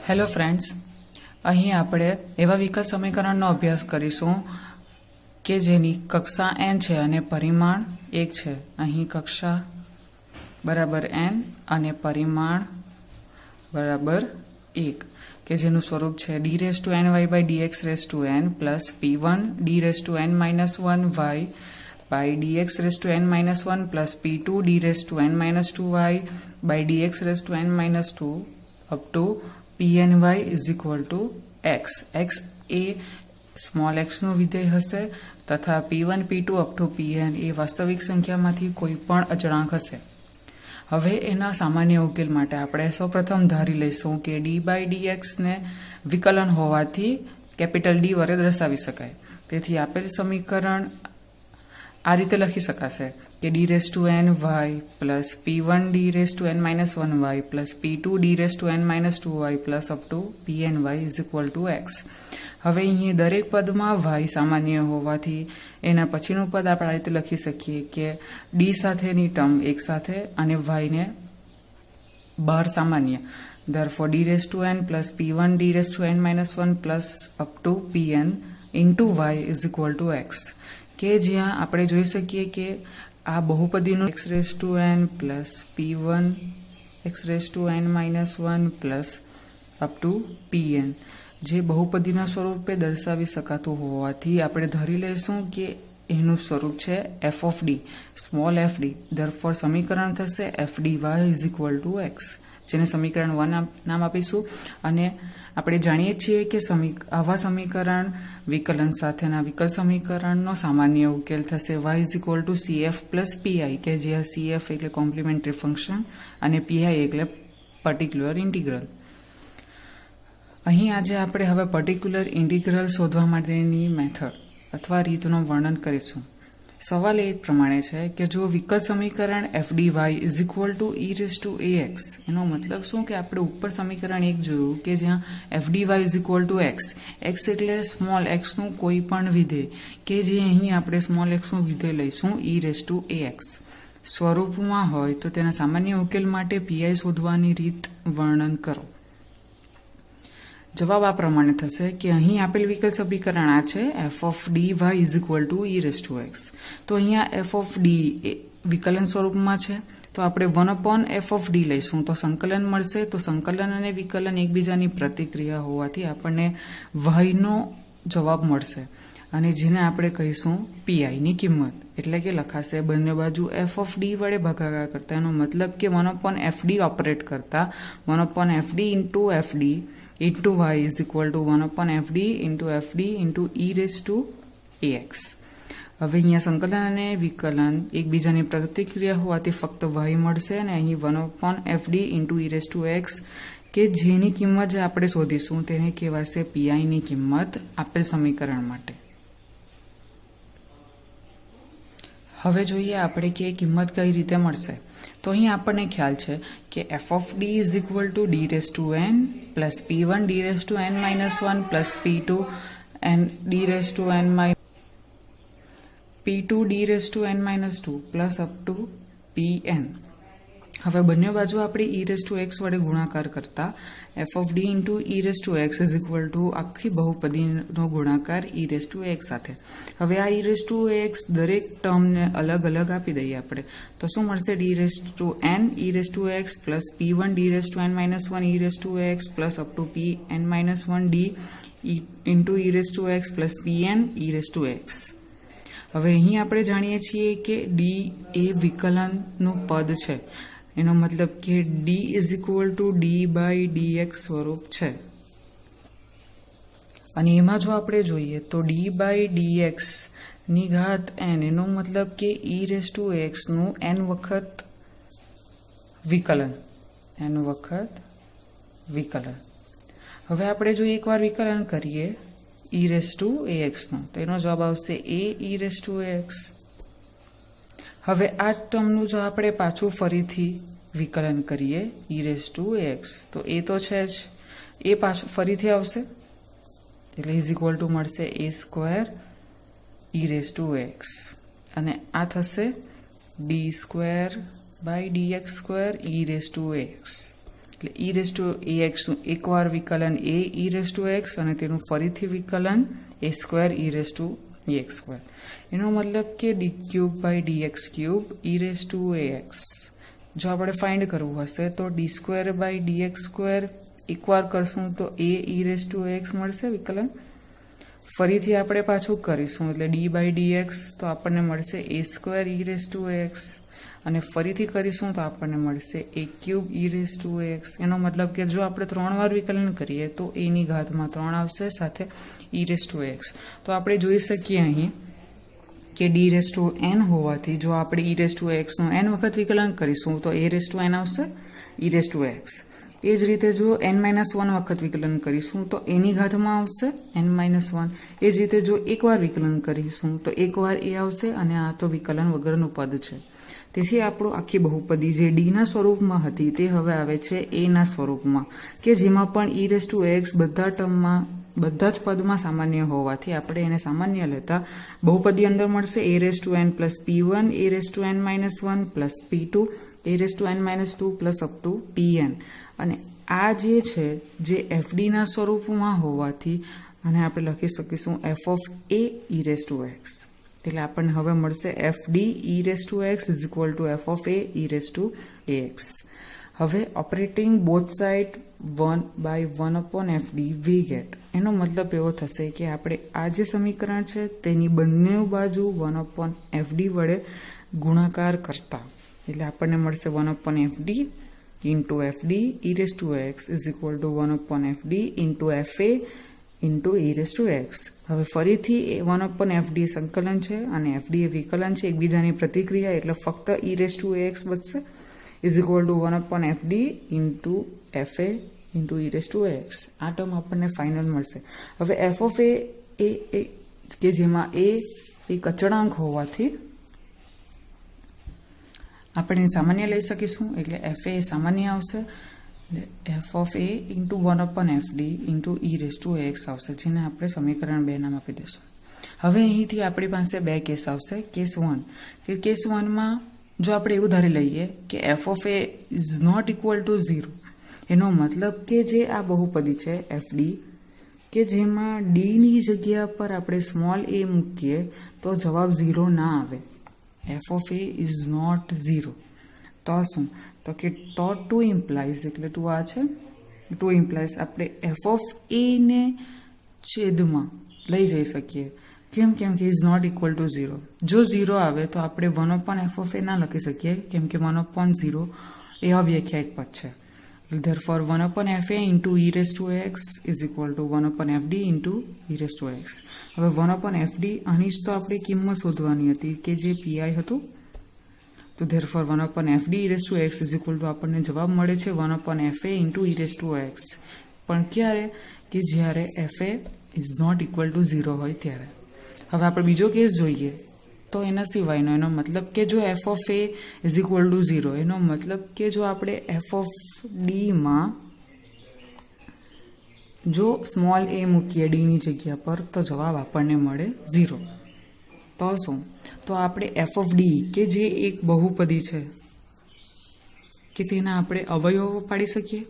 Hello friends, અહીં આપણે એવા વિકલ સમીકરણનો અભ્યાસ કરીશું કે જેની કક્ષા n છે અને પરિમાણ 1 છે. અહીં કક્ષા બરાબર n અને પરિમાણ બરાબર 1 કે જેનું સ્વરૂપ છે d⁻ny/dx⁻n plus p1 d⁻n-1y by dx⁻n-1 plus p2 d⁻n-2y by dx⁻n-2 up to pny is equal to x. x A small x નું વિધેય હશે તથા p1 p2 up to pn એ વાસ્તવિક સંખ્યામાંથી કોઈ પણ અચળાંક હશે. હવે એના સામાન્ય ઉકેલ માટે આપણે સૌપ્રથમ ધારી લઈશું કે d/dx ને વિકલન હોવાથી કેપિટલ D વડે દર્શાવી શકાય. તેથી આપેલ સમીકરણ આ રીતે લખી શકાશે કે d⁻ny plus p1 d⁻n-1y plus p2 d⁻n-2y plus up two pny is equal two x. હવે અહીં દરેક પદમાં y સામાન્ય હોવાથી એના પછીનું પદ આપણે આ રીતે લખી શકીએ કે d સાથેની ટર્મ એક સાથે અને y ને બહાર સામાન્ય. therefore d⁻n plus p1 d⁻n-1 plus up to pn into y is equal to x. કે જ્યાં આપણે જોઈ શકીએ કે આ બહુપદીનું x⁻n plus p1 x⁻n-1 plus up to pn જે બહુપદીના સ્વરૂપે દર્શાવી શકાતું હોવાથી આપણે ધરી લઈશું કે એનું સ્વરૂપ છે f of d, small fd. therefore સમીકરણ થશે fdy is equal to x, જેને સમીકરણ 1 નામ આપીશું. અને આપણે જાણીએ છીએ કે આવા સમીકરણ વિકલન સાથેના વિકલ સમીકરણનો સામાન્ય ઉકેલ થશે y is equal to cf plus pi, કે જ્યાં cf એટલે કોમ્પ્લિમેન્ટરી ફંક્શન અને pi એટલે પર્ટિક્યુલર ઇન્ટિગ્રલ. અહીં આજે આપણે હવે પર્ટિક્યુલર ઇન્ટિગ્રલ શોધવા માટેની મેથડ અથવા રીતનું વર્ણન કરીશું. સવાલ એ પ્રમાણે છે કે જો વિકલ સમીકરણ fdy is equal to e⁻ax, એનો મતલબ શું કે આપણે ઉપર સમીકરણ 1 જોયું કે જ્યાં fdy is equal to x, x એટલે સ્મોલ x નું કોઈ પણ વિધેય કે જે અહીં આપણે સ્મોલ x નું વિધેય લઈશું e⁻ax સ્વરૂપમાં હોય તો તેના સામાન્ય ઉકેલ માટે pi શોધવાની રીત વર્ણન કરો. જવાબ આ પ્રમાણે થશે કે અહીં આપેલ વિકલ સમીકરણ આ છે f of dy is equal to e⁻x. તો અહીંયા f of d વિકલન સ્વરૂપમાં છે તો આપણે 1/f of d લઈશું તો સંકલન મળશે. તો સંકલન અને વિકલન એકબીજાની પ્રતિક્રિયા હોવાથી આપણને y નો જવાબ મળશે અને જેને આપણે કહીશું pi ની કિંમત. એટલે કે લખાશે બંને બાજુ f of d વડે ભાગાકાર કરતા, એનો મતલબ કે 1/fd ઓપરેટ કરતા 1/fd into fd into y is equal to 1/fd into fd into e⁻ax. હવે અહીંયા સંકલન અને વિકલન એકબીજાની પ્રતિક્રિયા હોવાથી ફક્ત y મળશે અને અહીં 1/fd into e⁻x કે જેની કિંમત જે આપણે શોધીશું તેને કહેવાશે pi ની કિંમત આપેલ સમીકરણ માટે. હવે જોઈએ આપણે કે કિંમત કઈ રીતે મળશે. તો અહીં આપણને ખ્યાલ છે કે f of d is equal to d⁻n plus p1 d⁻n-1 plus p2 d⁻n-2 plus up to pn. હવે બંને બાજુ આપણે e⁻x વડે ગુણાકાર કરતા f of d into e⁻x is equal to આખી બહુપદીનો ગુણાકાર e⁻x સાથે. હવે આ e⁻x દરેક ટર્મને અલગ અલગ આપી દઈએ આપણે તો શું મળશે d⁻n e⁻x plus p1 d⁻n-1 e⁻x plus up to pn-1 d into e⁻x plus pn e⁻x. હવે અહીં આપણે જાણીએ છીએ કે d એ વિકલનનું પદ છે, એનો મતલબ કે d is equal to d/dx સ્વરૂપ છે. અને એમાં જો આપણે જોઈએ તો d/dx ની ઘાત n, એનો મતલબ કે e⁻x નું n વખત વિકલન. હવે આપણે જો એકવાર વિકલન કરીએ e⁻ax નું તો એનો જવાબ આવશે a e⁻x. હવે આ ટર્મનું જો આપણે પાછું ફરીથી વિકલન કરીએ e⁻x તો એ તો છે જ, એ પાછું ફરીથી આવશે એટલે ઇઝ ઇક્વલ ટુ મળશે a² e⁻x અને આ થશે d² by dx² e⁻x. એટલે e raise to a x એકવાર વિકલન a e raise to x અને તેનું ફરીથી વિકલન a square e raise to x square. એનો મતલબ કે d cube by d x cube e raise to a x. જો આપણે ફાઇન્ડ કરવું હશે તો d square by d x square એકવાર કરશું તો a e raise to x મળશે વિકલન. ફરીથી આપણે પાછું કરીશું એટલે ડી બાય ડી એક્સ તો આપણને મળશે a square e raise to x અને ફરીથી કરીશું તો આપણને મળશે a cube e raise to x. એનો મતલબ કે જો આપણે 3 વાર વિકલન કરીએ તો એની ઘાતમાં 3 આવશે સાથે ઈ રેસ ટુ એક્સ. તો આપણે જોઈ શકીએ અહીં કે ડી રેસ ટુ એન હોવાથી જો આપણે ઈ રેસ ટુ એક્સનું એન વખત વિકલન કરીશું તો એ રેસ ટુ એન આવશે ઈ રેસ ટુ એક્સ. એ જ રીતે જો n-1 વખત વિકલન કરીશું તો એની ઘાતમાં આવશે n-1. એ જ રીતે જો એકવાર વિકલન કરીશું તો એકવાર એ આવશે અને આ તો વિકલન વગરનું પદ છે. તેથી આપણું આખી બહુપદી જે ડીના સ્વરૂપમાં હતી તે હવે આવે છે એના સ્વરૂપમાં કે જેમાં પણ ઈ રેસ ટુ એક્સ બધા ટર્મમાં બધા જ પદમાં સામાન્ય હોવાથી આપણે એને સામાન્ય લેતા બહુપદી અંદર મળશે a raise to n plus p1 a raise to n-1 plus p2 a raise to n-2 plus up to pn. અને આ જે છે જે એફડીના સ્વરૂપમાં હોવાથી અને આપણે લખી શકીશું f of a e raise to x. એટલે આપણને હવે મળશે f d e raise to x is equal to f of a e raise to x. હવે operating both side 1/1/fd we get. એનો મતલબ એવો થશે કે આપણે આ જે સમીકરણ છે તેની બંને બાજુ 1/fd વડે ગુણાકાર કરતા એટલે આપણને મળશે 1/fd into fd e raised to x is equal to 1/fd into fa into e raised to x. હવે ફરીથી 1/fd સંકલન છે અને fd એ વિકલન છે એકબીજાની પ્રતિક્રિયા એટલે ફક્ત e raised to x બચશે is equal to 1/fd into fa into e raised to x. આ ટર્મ આપણને ફાઇનલ મળશે. હવે f of a કે જેમાં a એક અચળાંક હોવાથી આપણે સામાન્ય લઈ શકીશું એટલે fa સામાન્ય આવશે f of a into 1/fd into e raised to x આવશે જેને આપણે સમીકરણ 2 નામ આપી દઈશું. હવે અહીંથી આપણી પાસે બે કેસ આવશે. કેસ 1 કે કેસ 1માં જો આપણે એવું ધારી લઈએ કે f of a is not equal to 0 એનો મતલબ કે જે આ બહુપદી છે fd કે જેમાં d ની જગ્યા પર આપણે સ્મોલ a મૂકીએ તો જવાબ 0 ના આવે. f of a is not 0 તો શું તો કે તો 2 implies એટલે 2 આ છે 2 implies આપણે f of a ને છેદમાં લઈ જઈ શકીએ. કેમ કે is not equal to 0. જો 0 આવે તો આપણે 1/f of a ના લખી શકીએ કેમ કે 1/0 એ અવ્યાખ્યાયિત પદ છે. Therefore 1/fa into e raised to x is equal to 1/fd into e raised to x. હવે 1/fd આની જ તો આપણી કિંમત શોધવાની હતી કે જે pi હતું. તો therefore 1/fd e raised to x is equal to આપણને જવાબ મળે છે 1/fa into e raised to x. પણ ક્યારે કે જ્યારે fa is not equal to 0 હોય ત્યારે. હવે આપણે બીજો કેસ જોઈએ તો એના સિવાયનો એનો મતલબ કે જો f of a is equal to 0 એનો મતલબ કે જો આપણે f of d માં જો સ્મોલ a મૂકીએ d ની જગ્યા પર તો જવાબ આપણને મળે 0. તો શું તો આપણે f of d કે જે એક બહુપદી છે કે તેના આપણે અવયવો પાડી શકીએ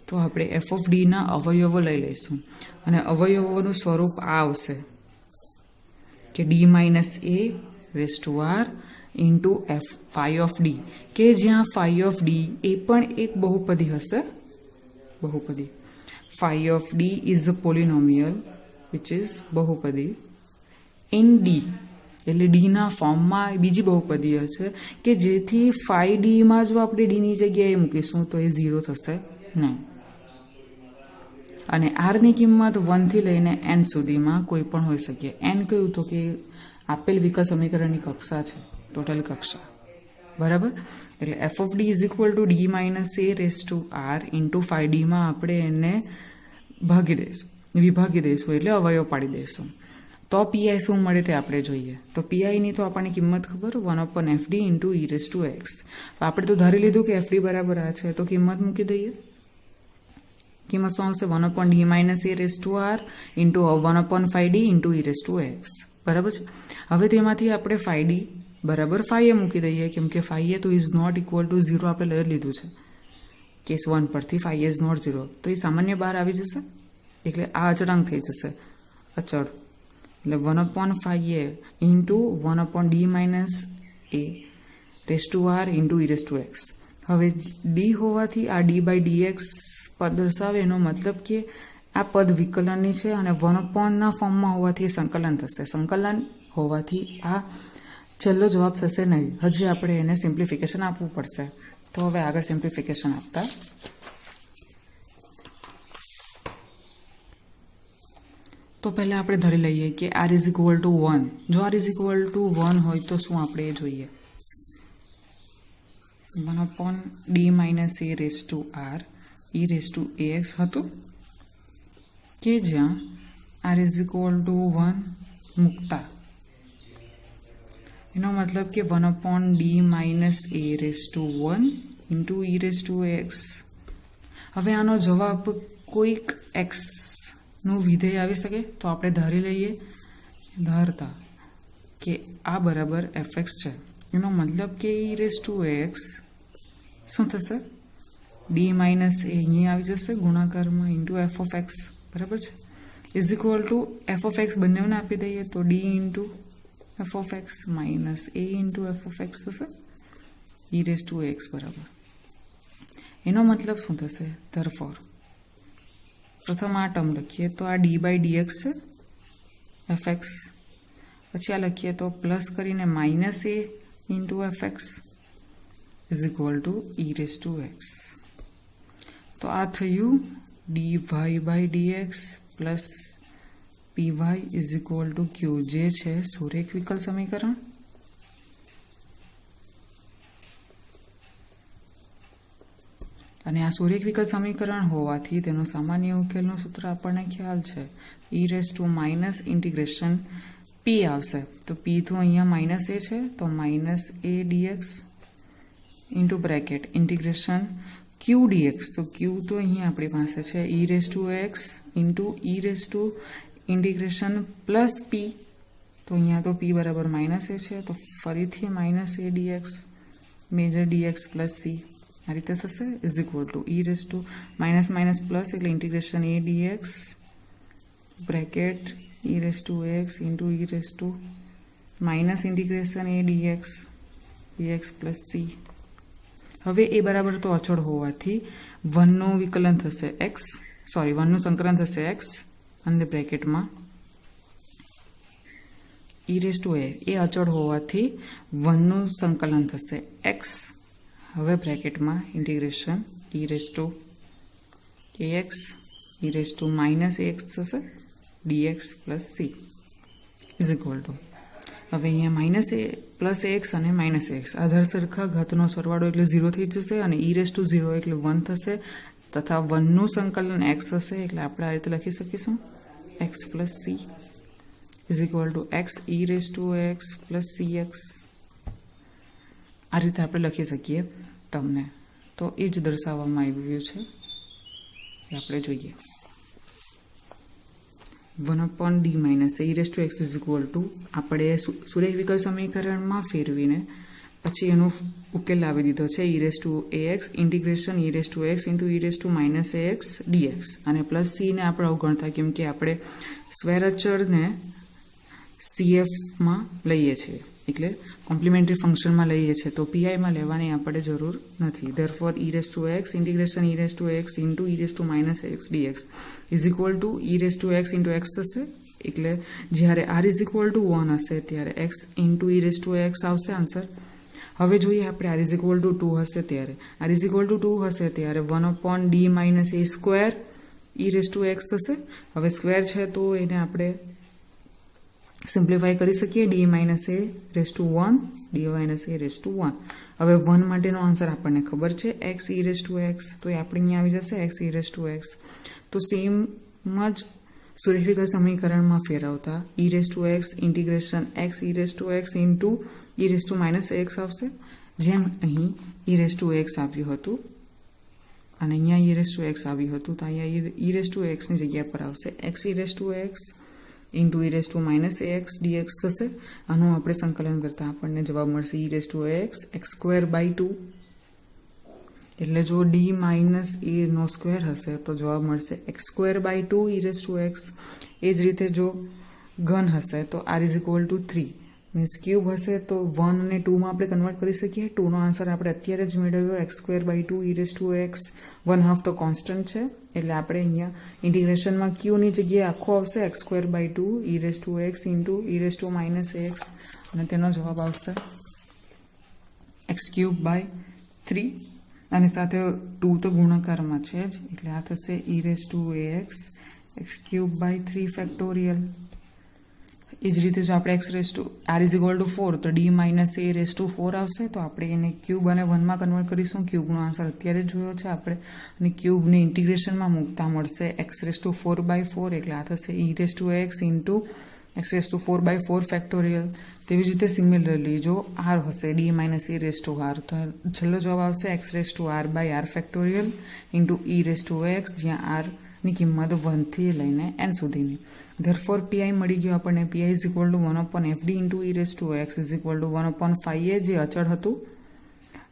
તો આપણે f of d ના અવયવો લઈ લઈશું અને અવયવોનું સ્વરૂપ આ આવશે કે d minus a raised to r into f phi of d કે જ્યાં phi of d એ પણ એક બહુપદી હશે. બહુપદી phi of d is a polynomial which is બહુપદી in d એટલે d ના ફોર્મમાં બીજી બહુપદી હશે કે જેથી phi d માં જો આપણે d ની જગ્યાએ મૂકીશું તો એ 0 થશે નહીં અને r ની કિંમત 1 થી લઈને n સુધીમાં કોઈ પણ હોઈ શકે. n કયું તો કે આપેલ વિકલ સમીકરણની કક્ષા છે ટોટલ કક્ષા બરાબર. એટલે f of d is equal to d minus a raised to r into phi d માં આપણે એને વિભાગી દઈશું એટલે અવયવ પાડી દઈશું. તો pi શું મળે તે આપણે જોઈએ. તો pi ની તો આપણને કિંમત ખબર 1/fd into e raised to x. આપણે તો ધારી લીધું કે fd બરાબર આ છે તો કિંમત મૂકી દઈએ. કિંમત શું આવશે 1/d minus a raised to r into 1/phi d into e raised to x બરાબર છે. હવે તેમાંથી આપણે phi d બરાબર phi a મૂકી દઈએ કેમ કે phi a તો ઇઝ નોટ ઇક્વલ ટુ 0 આપણે લઈ લીધું છે. કેસ 1 પરથી phi is not 0 તો એ સામાન્ય બહાર આવી જશે એટલે આ અચળાંક થઈ જશે અચળ એટલે 1/phi a into 1/d minus a raise to r into e raise to x હવે d હોવાથી આ d બાય dx પદ દર્શાવે એનો મતલબ કે આ પદ વિકલનની છે અને 1/ના ફોર્મમાં હોવાથી સંકલન થશે સંકલન હોવાથી આ છેલ્લો જવાબ થશે નહીં હજી આપણે એને સિમ્પ્લિફિકેશન આપવું પડશે તો હવે આગળ સિમ્પ્લિફિકેશન આપતા તો પહેલા આપણે ધરી લઈએ કે r ઇઝ ઇક્વલ ટુ 1 જો r ઇઝ ઇક્વલ ટુ 1 હોય તો શું આપણે એ જોઈએ 1/d minus a raise to r e raise to ax હતું કે જ્યાં r ઇઝ ઇક્વલ ટુ 1 મૂકતા એનો મતલબ કે 1/d minus a raise to 1 into e raise to ax હવે આનો જવાબ કોઈક x નું વિધેય આવી શકે તો આપણે ધારી લઈએ ધારતા કે આ બરાબર fx છે એનો મતલબ કે e રેસ ટુ ax શું થશે d માઇનસ a અહીં આવી જશે ગુણાકારમાં ઇન્ટુ f ઓફ x બરાબર છે is equal two f of x બંનેને આપી દઈએ તો d into f of x minus a into f of x થશે e રેસ ટુ ax બરાબર એનો મતલબ શું થશે ધરફોર પ્રથમ આ ટર્મ લખીએ તો આ d બાય dx છે fx પછી આ લખીએ તો પ્લસ કરીને minus a into fx is equal to e raise to x તો આ થયું dy by dx plus py is equal to q જે છે સુરેખ વિકલ સમીકરણ અને આ સુરેખ વિકલ સમીકરણ હોવાથી તેનું સામાન્ય ઉકેલનું સૂત્ર આપણને ખ્યાલ છે e raise to minus integration p આવશે તો p તો અહીંયા માઇનસ a છે તો minus a dx into bracket integration q dx તો q તો અહીંયા આપણી પાસે છે e raise to x into e raise two integration plus p તો અહીંયા તો p બરાબર માઇનસ a છે તો ફરીથી minus a dx major dx plus c આ રીતે થશે is equal to e raise to minus minus plus એટલે integration a dx bracket e raise to x into e raise to minus integration a dx plus c હવે એ બરાબર તો અચળ હોવાથી 1 નું વિકલન થશે x 1 નું સંકલન થશે x અને બ્રેકેટમાં e રેસ ટુ a એ અચળ હોવાથી 1 નું સંકલન થશે x હવે બ્રેકેટમાં integration e raise to ax e raise to minus ax થશે dx plus c is equal to હવે અહીંયા માઇનસ a પ્લસ ax અને માઇનસ ax આધાર સરખા ઘાતનો સરવાળો એટલે 0 થઈ જશે અને e રેસ ટુ 0 એટલે 1 થશે તથા 1 નું સંકલન x થશે એટલે આપણે આ રીતે લખી શકીશું x plus c is equal two x e raise to x plus cx આ રીતે આપણે લખી શકીએ તમને તો એ જ દર્શાવવામાં આવ્યું છે એ આપણે જોઈએ 1/d minus e raise to x is equal two આપણે સુરેખ વિકલ સમીકરણમાં ફેરવીને પછી એનો ઉકેલ લાવી દીધો છે e raise to ax integration e raise to x into e raise to minus ax dx અને પ્લસ c ને આપણે અવગણતા કેમ કે આપણે સ્ક્વેર અચળને cfમાં લઈએ છીએ એટલે કોમ્પ્લિમેન્ટરી ફંક્શનમાં લઈએ છીએ તો પીઆઈમાં લેવાની આપણે જરૂર નથી therefore e raise to x integration e raise to x into e raise to minus x dx is equal to e raise to x into x થશે એટલે જ્યારે r ઇઝ ઇક્વલ ટુ 1 હશે ત્યારે x into e raise to x આવશે answer હવે જોઈએ આપણે r is equal two 2 હશે ત્યારે r ઇઝ ઇક્વલ ટુ 2 હશે ત્યારે 1/d minus a square e raise to x થશે હવે સ્ક્વેર છે તો એને આપણે સિમ્પ્લિફાય કરી શકીએ d minus a raise to 1 d minus a raise to 1 હવે 1 માટેનો આન્સર આપણને ખબર છે x e raise to x તો એ આપણે અહીંયા આવી જશે x e raise to x તો સેમ જ સુરેખ વિકલ સમીકરણમાં ફેરવતા e raise to x integration x e raise to x into e raise to minus x આવશે જેમ અહીં e રેસ ટુ x આવ્યું હતું અને અહીંયા e રેસ ટુ x આવ્યું હતું તો અહીંયા e રેસ ટુ x ની જગ્યા પર આવશે x e raise to x into e raise to minus ax dx થશે આનું આપણે સંકલન કરતા આપણને જવાબ મળશે e raise to ax x square by 2 એટલે જો ડી માઇનસ એ નો સ્ક્વેર હશે તો જવાબ મળશે x square by 2 e raise to x. એ જ રીતે જો ઘન હશે તો r is equal to 3 means cube હશે તો 1 અને 2 માં આપણે કન્વર્ટ કરી શકીએ. 2 નો આન્સર આપણે અત્યારે જ મેળવ્યો x square by 2 e raise to x. 1/2 તો કોન્સ્ટન્ટ છે એટલે આપણે અહીંયા ઇન્ટિગ્રેશનમાં ક્યુ ની જગ્યાએ આખો આવશે x square by 2 e raise to x into e raise to minus x અને તેનો જવાબ આવશે એક્સ ક્યુબ બાય 3 અને સાથે 2 તો ગુણાકારમાં છે જ એટલે આ થશે e raise to x x cube by 3 factorial. એ જ રીતે જો આપણે x raise to r is equal to 4 તો d minus a raise to 4 આવશે તો આપણે એને ક્યુબ અને 1 માં કન્વર્ટ કરીશું. ક્યુબનો આન્સર અત્યારે જ જોયો છે આપણે અને ક્યુબને ઇન્ટિગ્રેશનમાં મૂકતા મળશે એક્સ રેઝ ટુ 4 બાય 4 એટલે આ થશે e raise to x into x raise to 4 by 4 factorial. તેવી જ રીતે સિમિલરલી જો આર હશે d minus a raise to r તો છેલ્લો જવાબ આવશે x raise to r by r factorial into e raise to x જ્યાં આર ની કિંમત 1 થી લઈને n સુધીની. ધેરફોર પીઆઈ મળી ગયો આપણને. PI is equal to 1/fd into e raise to x is equal to 1/5a જે અચળ હતું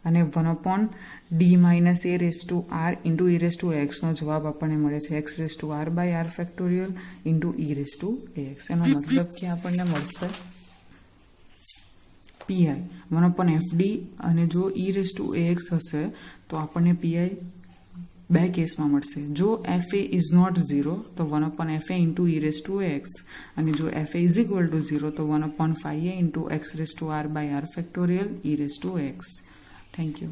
અને 1/d minus a raise to r into e raise to x નો જવાબ આપણને મળે છે x raise to r by r factorial into e raise to x. એનો મતલબ કે આપણને મળશે પીઆઈ 1/fd અને જો ઈ રેઝ ટુ એક્સ હશે તો આપણને પીઆઈ બે કેસમાં મળશે. જો fa ઇઝ નોટ 0 તો 1/fa into e raise to x અને જો fa ઇઝ ઇક્વલ ટુ 0 તો 1/5a into x raise to r by r factorial e raise to x. Thank you.